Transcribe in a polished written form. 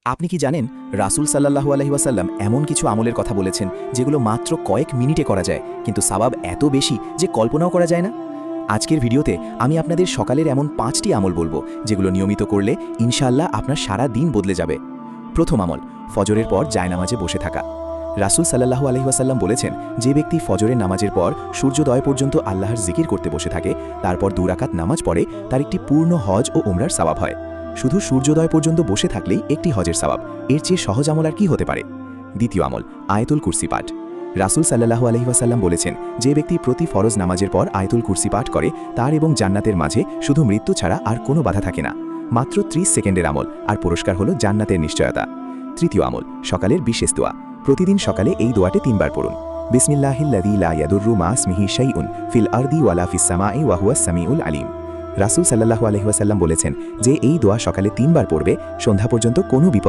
আপনি কি জানেন রাসূল সাল্লাল্লাহু আলাইহি ওয়াসাল্লাম এমন কিছু আমলের কথা বলেছেন যেগুলো মাত্র কয়েক মিনিটে করা যায়, কিন্তু সওয়াব এত বেশি যে কল্পনাও করা যায় না। আজকের ভিডিওতে আমি আপনাদের সকালের এমন 5টি আমল বলবো যেগুলো নিয়মিত করলে ইনশাআল্লাহ আপনার সারা দিন বদলে যাবে। প্রথম আমল, ফজরের পর জায়নামাজে বসে থাকা। রাসূল সাল্লাল্লাহু আলাইহি ওয়াসাল্লাম বলেছেন, যে ব্যক্তি ফজরের নামাজের পর সূর্যোদয় পর্যন্ত আল্লাহর জিকির করতে বসে থাকে, তারপর 2 রাকাত নামাজ পড়ে, তার একটি পূর্ণ হজ ও উমরার সওয়াব হয়। শুধু সূর্যোদয় পর্যন্ত বসে থাকলেই একটি হজের সওয়াব, এর চেয়ে সহজ আমল আর কি হতে পারে। দ্বিতীয় আমল, আয়াতুল কুরসি পাঠ। রাসূল সাল্লাল্লাহু আলাইহি ওয়াসাল্লাম বলেছেন, যে ব্যক্তি প্রতি ফরজ নামাজের পর আয়াতুল কুরসি পাঠ করে, তার এবং জান্নাতের মাঝে শুধু মৃত্যু ছাড়া আর কোনো বাধা থাকে না। মাত্র 30 সেকেন্ডের আমল, আর পুরস্কার হলো জান্নাতের নিশ্চয়তা। তৃতীয় আমল, সকালের বিশেষ দোয়া। প্রতিদিন সকালে এই দোয়াটি 3 বার পড়ুন। বিসমিল্লাহিল্লাযী লা ইয়াদুররু মা ইসমিহি শাইউন ফিল আরদি ওয়ালা ফিস সামাই ওয়া হুয়াস সামিউল আলিম। রাসূল সাল্লাল্লাহু আলাইহি ওয়াসাল্লাম বলেছেন, যে এই দোয়া সকালে 3 বার পড়বে, সন্ধ্যা পর্যন্ত কোনো বিপদ